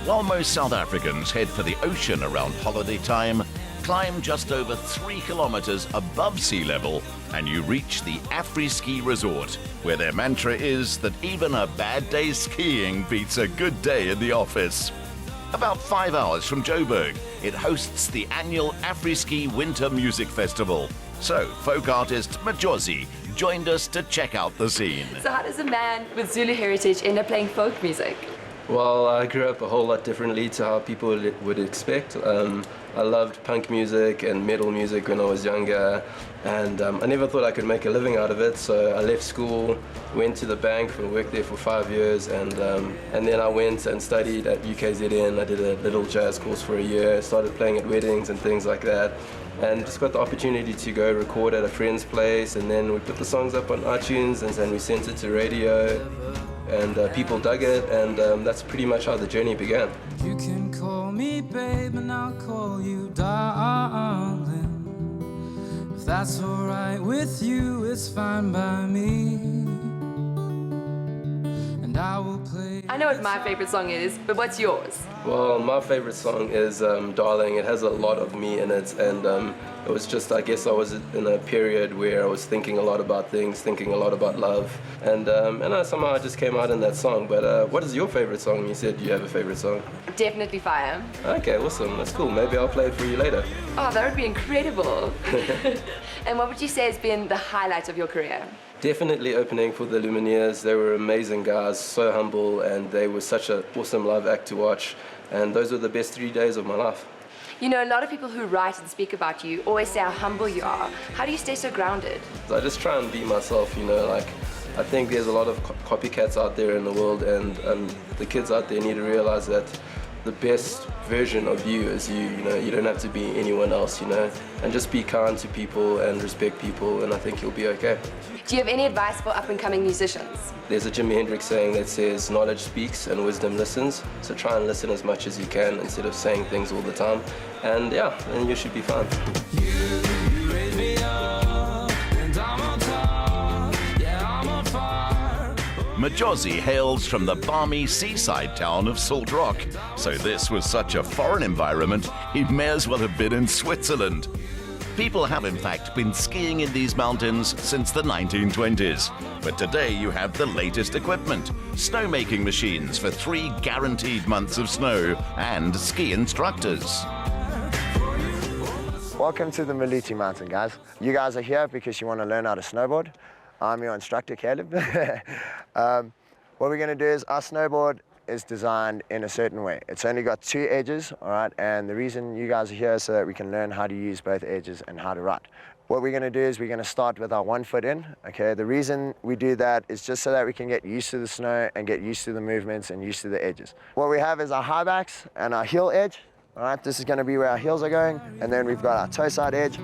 While most South Africans head for the ocean around holiday time, climb just over 3 kilometers above sea level and you reach the Afri-Ski resort, where their mantra is that even a bad day skiing beats a good day in the office. About 5 hours from Joburg, it hosts the annual Afriski Winter Music Festival. So, folk artist Majozi joined us to check out the scene. So how does a man with Zulu heritage end up playing folk music? Well, I grew up a whole lot differently to how people would expect. I loved punk music and metal music when I was younger, and I never thought I could make a living out of it, so I left school, went to the bank and worked there for 5 years, and then I went and studied at UKZN. I did a little jazz course for a year, started playing at weddings and things like that, and just got the opportunity to go record at a friend's place, and then we put the songs up on iTunes, and then we sent it to radio, and people dug it, and that's pretty much how the journey began. You can call me babe and I'll call you darling. If that's alright with you, it's fine by me. And I will play. I know what my favorite song is, but what's yours? Well, my favorite song is Darling. It has a lot of me in it, and it was just, I guess I was in a period where I was thinking a lot about things, thinking a lot about love, and somehow it just came out in that song. But what is your favorite song? You said you have a favorite song. Definitely Fire. Okay, awesome. That's cool. Maybe I'll play it for you later. Oh, that would be incredible. And what would you say has been the highlight of your career? Definitely opening for the Lumineers. They were amazing guys, so humble, and they were such an awesome live act to watch. And those were the best 3 days of my life. You know, a lot of people who write and speak about you always say how humble you are. How do you stay so grounded? I just try and be myself, you know, like, I think there's a lot of copycats out there in the world, and the kids out there need to realize that the best version of you is you, you know, you don't have to be anyone else, you know, and just be kind to people and respect people, and I think you'll be okay. Do you have any advice for up-and-coming musicians? There's a Jimi Hendrix saying that says, knowledge speaks and wisdom listens, so try and listen as much as you can instead of saying things all the time, and yeah, then you should be fine. You raise me up, and I'm on top, yeah, I'm on fire. Majozi hails from the balmy seaside town of Salt Rock, so this was such a foreign environment, he may as well have been in Switzerland. People have in fact been skiing in these mountains since the 1920s, but today you have the latest equipment, snowmaking machines for 3 guaranteed months of snow, and ski instructors. Welcome to the Malutis mountain, guys. You guys are here because you want to learn how to snowboard. I'm your instructor, Caleb. What we're going to do is our snowboard is designed in a certain way. It's only got 2 edges, all right, and the reason you guys are here is so that we can learn how to use both edges and how to ride. What we're going to do is we're going to start with our 1 foot in, okay? The reason we do that is just so that we can get used to the snow and get used to the movements and used to the edges. What we have is our high backs and our heel edge, all right? This is going to be where our heels are going, and then we've got our toe side edge.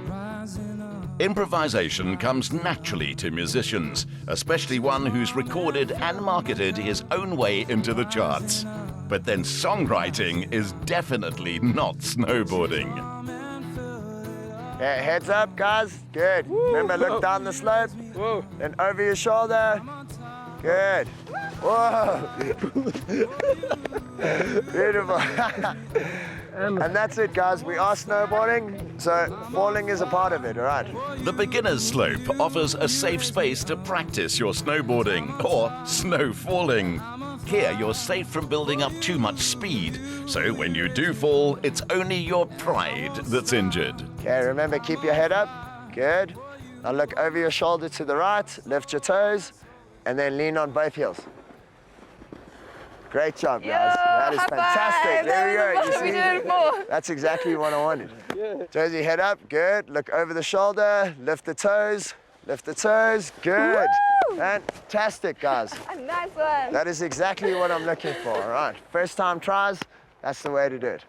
Improvisation comes naturally to musicians, especially one who's recorded and marketed his own way into the charts. But then songwriting is definitely not snowboarding. Yeah, heads up, guys. Good. Woo. Remember, look down the slope. Whoa. Then over your shoulder. Good. Whoa. Beautiful. And that's it, guys. We are snowboarding, so falling is a part of it, all right? The beginner's slope offers a safe space to practice your snowboarding, or snow falling. Here, you're safe from building up too much speed, so when you do fall, it's only your pride that's injured. Okay, remember, keep your head up. Good. Now look over your shoulder to the right, lift your toes, and then lean on both heels. Great job, guys. That is fantastic. There we go. That's exactly what I wanted. Josie, head up. Good. Look over the shoulder. Lift the toes. Lift the toes. Good. Woo! Fantastic, guys. A nice one. That is exactly what I'm looking for. All right. First time tries, that's the way to do it.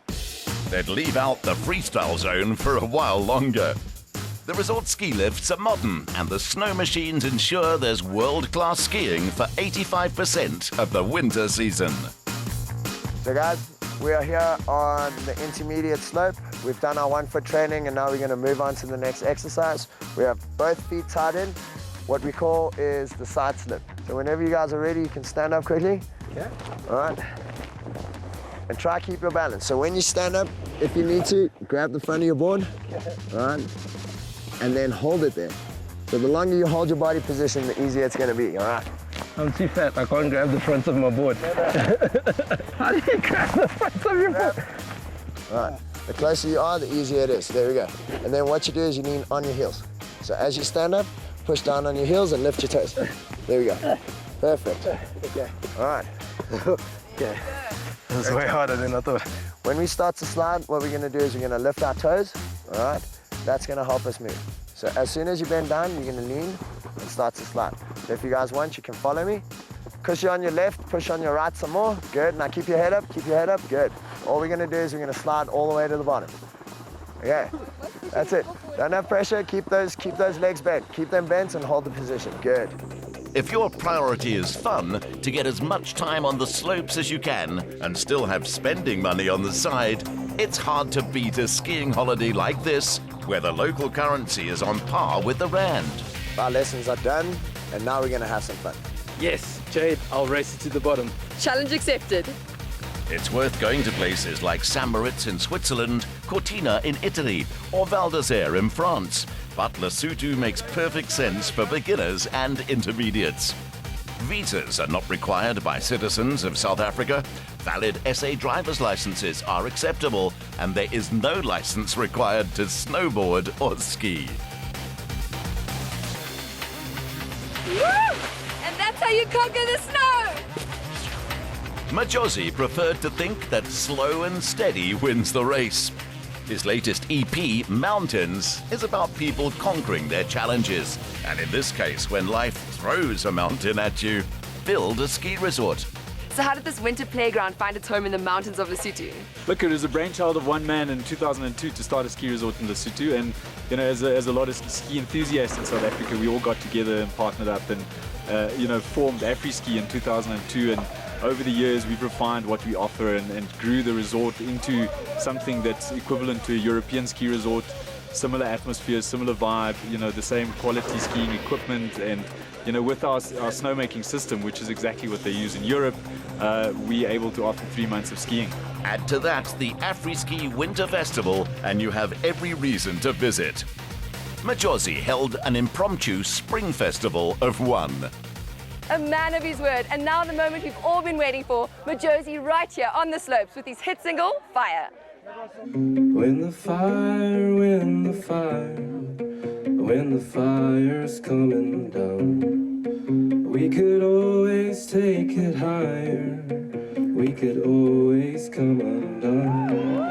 They'd leave out the freestyle zone for a while longer. The resort ski lifts are modern, and the snow machines ensure there's world-class skiing for 85% of the winter season. So guys, we are here on the intermediate slope. We've done our 1 foot training, and now we're going to move on to the next exercise. We have both feet tied in. What we call is the side slip. So whenever you guys are ready, you can stand up quickly. Okay. All right. and try to keep your balance. So when you stand up, if you need to, grab the front of your board, all right, and then hold it there. So the longer you hold your body position, the easier it's gonna be, all right? I'm too fat, I can't grab the front of my board. How do you grab the front of your board? All right, the closer you are, the easier it is. There we go. And then what you do is you lean on your heels. So as you stand up, push down on your heels and lift your toes. There we go. Perfect. Okay. All right. Okay. That was way harder than I thought. When we start to slide, what we're gonna do is we're gonna lift our toes, all right? That's gonna help us move. So as soon as you bend down, you're gonna lean and start to slide. So if you guys want, you can follow me. Push on your left, push on your right some more. Good, now keep your head up, good. All we're gonna do is we're gonna slide all the way to the bottom. Okay, that's it. Don't have pressure, keep those legs bent. Keep them bent and hold the position, good. If your priority is fun, to get as much time on the slopes as you can and still have spending money on the side, it's hard to beat a skiing holiday like this, where the local currency is on par with the rand. Our lessons are done, and now we're gonna have some fun. Yes, Jade, I'll race it to the bottom. Challenge accepted. It's worth going to places like St. Moritz in Switzerland, Cortina in Italy, or Val d'Isère in France. But Lesotho makes perfect sense for beginners and intermediates. Visas are not required by citizens of South Africa. Valid SA driver's licenses are acceptable, and there is no license required to snowboard or ski. Woo! And that's how you conquer the snow! Majozi preferred to think that slow and steady wins the race. His latest EP, Mountains, is about people conquering their challenges. And in this case, when life throws a mountain at you, build a ski resort. So how did this winter playground find its home in the mountains of Lesotho? Look, it was a brainchild of one man in 2002 to start a ski resort in Lesotho, and you know, as a lot of ski enthusiasts in South Africa, we all got together and partnered up and formed Afri-Ski in 2002. And over the years, we've refined what we offer and grew the resort into something that's equivalent to a European ski resort. Similar atmosphere, similar vibe, the same quality skiing equipment, and with our snowmaking system, which is exactly what they use in Europe, we're able to offer 3 months of skiing. Add to that the Afriski Winter Festival, and you have every reason to visit. Majozi held an impromptu spring festival of one. A man of his word, and now the moment we've all been waiting for, Majozi right here on the slopes with his hit single, Fire. When the fire's coming down, we could always take it higher, we could always come undone.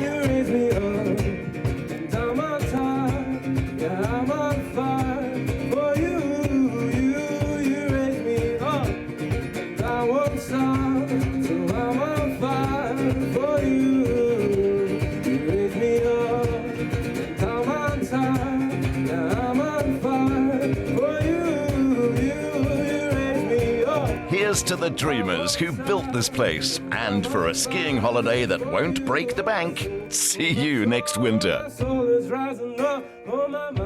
You raise me up, and I'm on top, yeah, I'm on fire for you. You raise me up, and I won't stop till I'm on fire for you. You raise me up, and I'm on top, yeah, I'm on fire for you. You raise me up. Here's to the dreamers who built this place, and for a skiing holiday that won't break the bank, see you next winter. Soul is rising up on my mind.